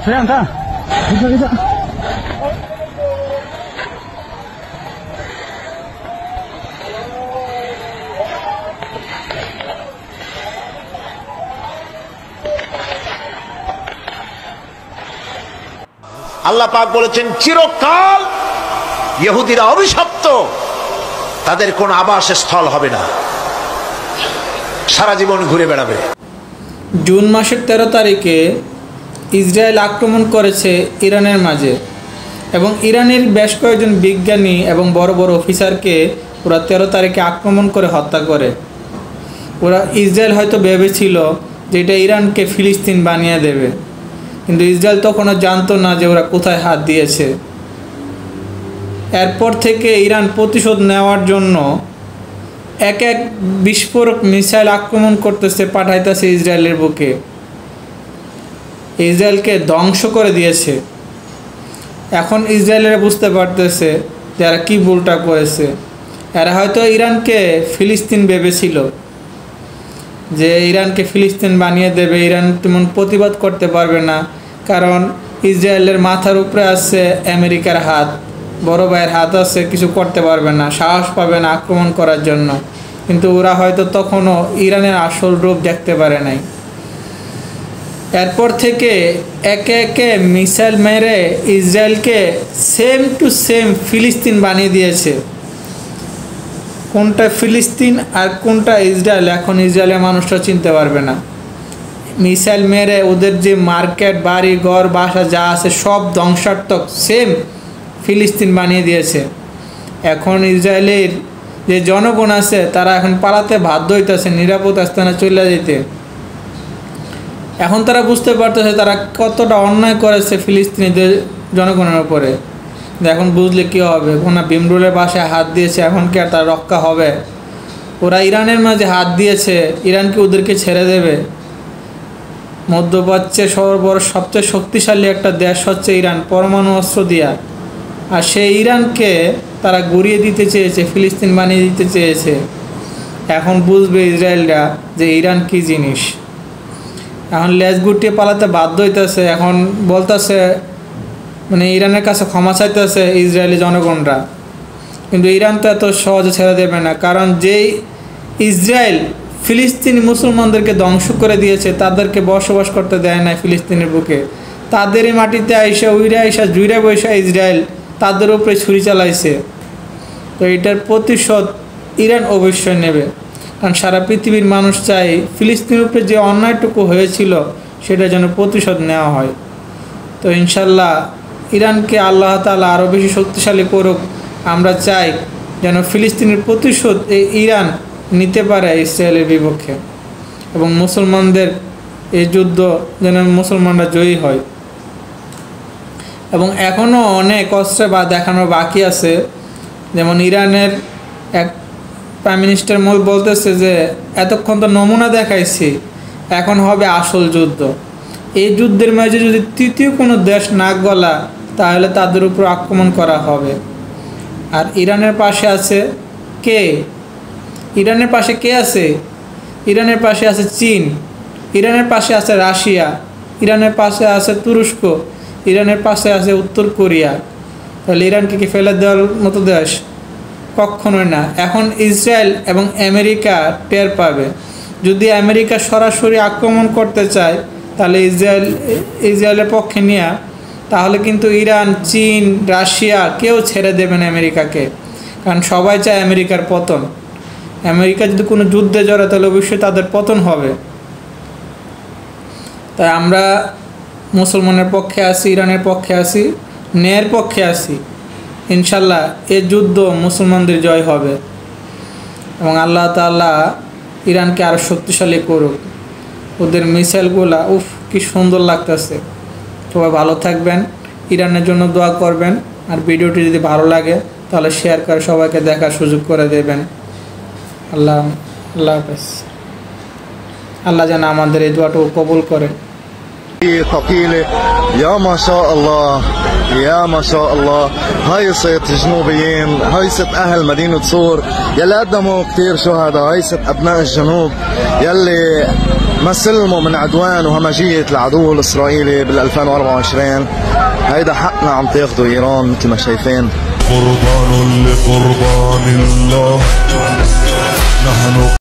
谁让看？你看。আল্লাহ পাক বলেছেন চিরকাল ইহুদিরা অভিশপ্ত, তাদের কোনো আবাসস্থল হবে না, সারা জীবন ঘুরে বেড়াবে। জুন মাসের 13 তারিখে ইসরায়েল আক্রমণ করেছে ইরানের মাঝে এবং ইরানের বেশ কয়েকজন বিজ্ঞানী এবং বড় বড় অফিসারকে ওরা 13 তারিখে আক্রমণ করে হত্যা করে। ওরা ইসরায়েল হয়তো ভেবেছিল যে এটা ইরানকে ফিলিস্তিন বানিয়ে দেবে, কিন্তু ইসরায়েল তখনও জানতো না যে ওরা কোথায় হাত দিয়েছে। এরপর থেকে ইরান প্রতিশোধ নেওয়ার জন্য এক এক বিস্ফোরক মিসাইল আক্রমণ করতেছে, পাঠাইতেছে ইসরায়েলের বুকে, ইসরায়েলকে ধ্বংস করে দিয়েছে। এখন ইসরায়েলেরা বুঝতে পারতেছে যে এরা কী ভুলটা করেছে। এরা হয়তো ইরানকে ফিলিস্তিন ভেবেছিল যে ইরানকে ফিলিস্তিন বানিয়ে দেবে, ইরান তেমন প্রতিবাদ করতে পারবে না, কারণ ইসরায়েলের মাথার উপরে আছে আমেরিকার হাত, বড় ভাইয়ের হাত আছে, কিছু করতে পারবে না, সাহস পাবে না আক্রমণ করার জন্য। কিন্তু ওরা হয়তো তখনও ইরানের আসল রূপ দেখতে পারে নাই। এরপর থেকে একে একে মিসাইল মেরে ইসরায়েলকে সেম টু সেম ফিলিস্তিন বানিয়ে দিয়েছে। কোনটা ফিলিস্তিন আর কোনটা ইসরায়েল এখন ইসরায়েলের মানুষরা চিনতে পারবে না। মিসাইল মেরে ওদের যে মার্কেট, বাড়ি ঘর, বাসা যা আছে সব ধ্বংসাত্মক সেম ফিলিস্তিন বানিয়ে দিয়েছে। এখন ইসরায়েলের যে জনগণ আছে তারা এখন পালাতে বাধ্য হইতেছে, নিরাপদ স্থানে চলে যেতে। এখন তারা বুঝতে পারতেছে তারা কতটা অন্যায় করেছে ফিলিস্তিনিদের জনগণের উপরে। এখন বুঝলে কী হবে, কোনো ভীমরুলের বাসায় হাত দিয়েছে, এখন কি আর তার রক্ষা হবে? ওরা ইরানের মাঝে হাত দিয়েছে, ইরান কি ওদেরকে ছেড়ে দেবে? মধ্যপ্রাচ্যের সবচেয়ে শক্তিশালী একটা দেশ হচ্ছে ইরান, পরমাণু অস্ত্র দিয়া। আর সেই ইরানকে তারা গুড়িয়ে দিতে চেয়েছে, ফিলিস্তিন বানিয়ে দিতে চেয়েছে। এখন বুঝবে ইসরায়েলরা যে ইরান কী জিনিস। এখন লেজ গুটিয়ে পালাতে বাধ্য হইতেছে। এখন বলতেছে মানে ইরানের কাছে ক্ষমা চাইতেছে ইসরায়েলি জনগণরা, কিন্তু ইরান তো এত সহজে ছেড়ে দেবে না। কারণ যেই ইসরায়েল ফিলিস্তিনি মুসলমানদেরকে ধ্বংস করে দিয়েছে, তাদেরকে বসবাস করতে দেয় না ফিলিস্তিনের বুকে, তাদেরই মাটিতে আইসা উইরা আইসা জুইরা বৈশা ইসরায়েল তাদের উপরে ছুরি চালাইছে। তো এটার প্রতিশোধ ইরান অবশ্যই নেবে, কারণ সারা পৃথিবীর মানুষ চায় ফিলিস্তিনের উপরে যে অন্যায়টুকু হয়েছিল সেটা যেন প্রতিশোধ নেওয়া হয়। তো ইনশাল্লাহ ইরানকে আল্লাহ তাআলা আরও বেশি শক্তিশালী করুক। আমরা চাই যেন ফিলিস্তিনের প্রতিশোধ এই ইরান নিতে পারে ইসরায়েলের বিপক্ষে, এবং মুসলমানদের এই যুদ্ধ যেন মুসলমানরা জয়ী হয়। এবং এখনও অনেক অস্ত্র বা দেখানো বাকি আছে। যেমন ইরানের এক প্রাইম মিনিস্টার বলতেছে যে এতক্ষণ তো নমুনা দেখাইছি, এখন হবে আসল যুদ্ধ। এই যুদ্ধের মাঝে যদি তৃতীয় কোনো দেশ নাক গলা, তাহলে তাদের উপর আক্রমণ করা হবে। আর ইরানের পাশে আছে কে? ইরানের পাশে কে আছে? ইরানের পাশে আছে চীন, ইরানের পাশে আছে রাশিয়া, ইরানের পাশে আছে তুরস্ক, ইরানের পাশে আছে উত্তর কোরিয়া। তাহলে ইরানকে কি ফেলে দেওয়ার মতো দেশ? কখনোই না। এখন ইসরায়েল এবং আমেরিকা টের পাবে যদি আমেরিকা সরাসরি আক্রমণ করতে চায় তাহলে ইসরায়েলের পক্ষে নিয়ে, তাহলে কিন্তু ইরান, চীন, রাশিয়া কেউ ছেড়ে দেবে না আমেরিকাকে, কারণ সবাই চায় আমেরিকার পতন। আমেরিকা যদি কোনো যুদ্ধে জড়ায় তাহলে অবশ্যই তাদের পতন হবে। তাই আমরা মুসলমানের পক্ষে আছি, ইরানের পক্ষে আছি, ন্যায়ের পক্ষে আছি। ইনশাল্লাহ এ যুদ্ধ মুসলমানদের জয় হবে এবং আল্লাহ তাআলা ইরানকে আরও শক্তিশালী করুক। ওদের মিসাইলগুলা কি সুন্দর লাগতেছে। সবাই ভালো থাকবেন, ইরানের জন্য দোয়া করবেন, আর ভিডিওটি যদি ভালো লাগে তাহলে শেয়ার করে সবাইকে দেখার সুযোগ করে দেবেন। আল্লাহ হাফেজ। আল্লাহ যেন আমাদের এই দোয়াটুকু কবুল করে। ثقيلة يا ما شاء الله يا ما شاء الله. هاي صيت جنوبيين، هاي صيت أهل مدينة صور يلي قدموا كتير شهداء، هاي صيت أبناء الجنوب يلي ما سلموا من عدوان وهمجية العدو الإسرائيلي بال 2024. هيدا حقنا عم تاخده إيران مثل ما شايفين. قربان لقربان الله نحن